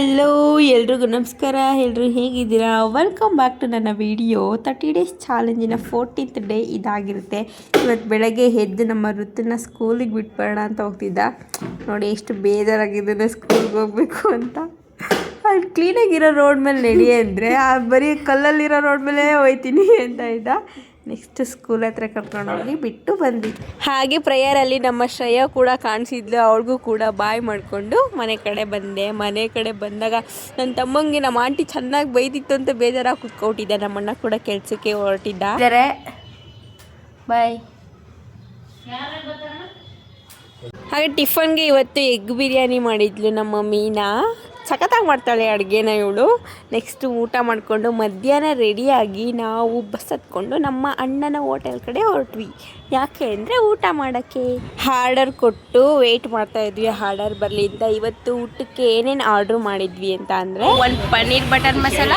Hello ಎಲ್ರಿಗೂ ನಮಸ್ಕಾರ. ಎಲ್ಲರೂ ಹೇಗಿದ್ದೀರಾ? ವೆಲ್ಕಮ್ ಬ್ಯಾಕ್ ಟು ನನ್ನ ವಿಡಿಯೋ. 30 ಡೇಸ್ ಚಾಲೆಂಜಿನ 14th ಡೇ ಇದಾಗಿರುತ್ತೆ. ಇವತ್ತು ಬೆಳಗ್ಗೆ ಎದ್ದು ನಮ್ಮ ಋತುನ ಸ್ಕೂಲಿಗೆ ಬಿಟ್ಬರೋಣ ಅಂತ ಹೋಗ್ತಿದ್ದ. ನೋಡಿ ಎಷ್ಟು ಬೇಜಾರಾಗಿದ್ದಾನೆ ಸ್ಕೂಲ್ಗೆ ಹೋಗಬೇಕು ಅಂತ. ಅಲ್ಲಿ ಕ್ಲೀನಾಗಿರೋ ರೋಡ್ ಮೇಲೆ ನಡಿ ಅಂದರೆ ಬರೀ ಕಲ್ಲಲ್ಲಿರೋ ರೋಡ್ ಮೇಲೆ ಹೋಗ್ತೀನಿ ಅಂತ ಇದ್ದ. ನೆಕ್ಸ್ಟ್ ಸ್ಕೂಲ್ ಹತ್ರ ಕರ್ಕೊಂಡೋಗಿ ಬಿಟ್ಟು ಬಂದ್ವಿ. ಹಾಗೆ ಪ್ರೇಯರಲ್ಲಿ ನಮ್ಮ ಶ್ರೇಯ ಕೂಡ ಕಾಣಿಸಿದ್ಲು. ಅವಳಿಗೂ ಕೂಡ ಬಾಯ್ ಮಾಡಿಕೊಂಡು ಮನೆ ಕಡೆ ಬಂದೆ. ಮನೆ ಕಡೆ ಬಂದಾಗ ನನ್ನ ತಮ್ಮಂಗೆ ನಮ್ಮ ಆಂಟಿ ಚೆನ್ನಾಗಿ ಬೈದಿತ್ತು ಅಂತ ಬೇಜಾರಾಗಿ ಕುತ್ಕೊಟ್ಟಿದ್ದೆ. ನಮ್ಮಣ್ಣ ಕೂಡ ಕೆಲಸಕ್ಕೆ ಹೊರಟಿದ್ದಾರೆ. ಬಾಯ್. ಹಾಗೆ ಟಿಫನ್ಗೆ ಇವತ್ತು ಎಗ್ ಬಿರಿಯಾನಿ ಮಾಡಿದ್ಲು ನಮ್ಮ ಮೀನಾ. ಸಖತ್ತಾಗಿ ಮಾಡ್ತಾಳೆ ಅಡುಗೆನ ಇವಳು. ನೆಕ್ಸ್ಟು ಊಟ ಮಾಡಿಕೊಂಡು ಮಧ್ಯಾಹ್ನ ರೆಡಿಯಾಗಿ ನಾವು ಬಸ್ ಹತ್ಕೊಂಡು ನಮ್ಮ ಅಣ್ಣನ ಹೋಟೆಲ್ ಕಡೆ ಹೊರಟ್ವಿ. ಯಾಕೆ ಅಂದರೆ ಊಟ ಮಾಡೋಕ್ಕೆ. ಆರ್ಡರ್ ಕೊಟ್ಟು ವೆಯ್ಟ್ ಮಾಡ್ತಾಯಿದ್ವಿ ಆರ್ಡರ್ ಬರಲಿ ಅಂತ. ಇವತ್ತು ಊಟಕ್ಕೆ ಏನೇನು ಆರ್ಡ್ರ್ ಮಾಡಿದ್ವಿ ಅಂತ ಅಂದರೆ ಒಂದು ಪನ್ನೀರ್ ಬಟರ್ ಮಸಾಲ,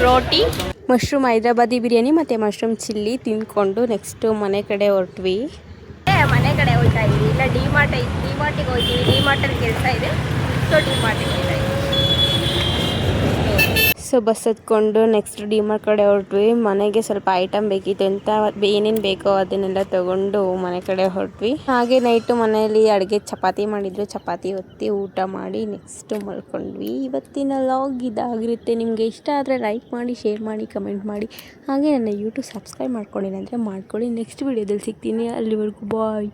ರೋಟಿ, ಮಶ್ರೂಮ್ ಹೈದ್ರಾಬಾದಿ ಬಿರಿಯಾನಿ ಮತ್ತು ಮಶ್ರೂಮ್ ಚಿಲ್ಲಿ ತಿಂದ್ಕೊಂಡು ನೆಕ್ಸ್ಟು ಮನೆ ಕಡೆ ಹೊರಟ್ವಿ. ಮನೆ ಕಡೆ ಹೋಗ್ತಾ ಇದ್ವಿ. ಇಲ್ಲ ಡಿಮಾರ್ಟಿಗೆ ಹೋಗ್ತೀವಿ. ಡಿಮಾರ್ಟಲ್ಲಿ ಕೆಲಸ ಇದೆ, ಸೊ ಡಿಮಾರ್ಟಿಗೆ ಹೋಗ್ತಾ ಇದ್ವಿ. ಸೊ ಬಸ್ ಹತ್ಕೊಂಡು ನೆಕ್ಸ್ಟ್ ಡಿಮಾರ್ಟ್ ಕಡೆ ಹೊರಟ್ವಿ. ಮನೆಗೆ ಸ್ವಲ್ಪ ಐಟಮ್ ಬೇಕಿತ್ತು ಅಂತ ಏನೇನು ಬೇಕೋ ಅದನ್ನೆಲ್ಲ ತೊಗೊಂಡು ಮನೆ ಕಡೆ ಹೊರಟ್ವಿ. ಹಾಗೆ ನೈಟು ಮನೆಯಲ್ಲಿ ಅಡುಗೆ ಚಪಾತಿ ಮಾಡಿದ್ರು. ಚಪಾತಿ ಹೊತ್ತಿ ಊಟ ಮಾಡಿ ನೆಕ್ಸ್ಟು ಮಲ್ಕೊಂಡ್ವಿ. ಇವತ್ತಿನ ಲಾಗ್ ಇದಾಗಿರುತ್ತೆ. ನಿಮಗೆ ಇಷ್ಟ ಆದರೆ ಲೈಕ್ ಮಾಡಿ, ಶೇರ್ ಮಾಡಿ, ಕಮೆಂಟ್ ಮಾಡಿ. ಹಾಗೆ ನನ್ನ ಯೂಟ್ಯೂಬ್ ಸಬ್ಸ್ಕ್ರೈಬ್ ಮಾಡ್ಕೊಂಡಿಲ್ಲ ಅಂದರೆ ಮಾಡ್ಕೊಳ್ಳಿ. ನೆಕ್ಸ್ಟ್ ವೀಡಿಯೋದಲ್ಲಿ ಸಿಗ್ತೀನಿ. ಅಲ್ಲಿವರೆಗೂ ಬಾಯ್.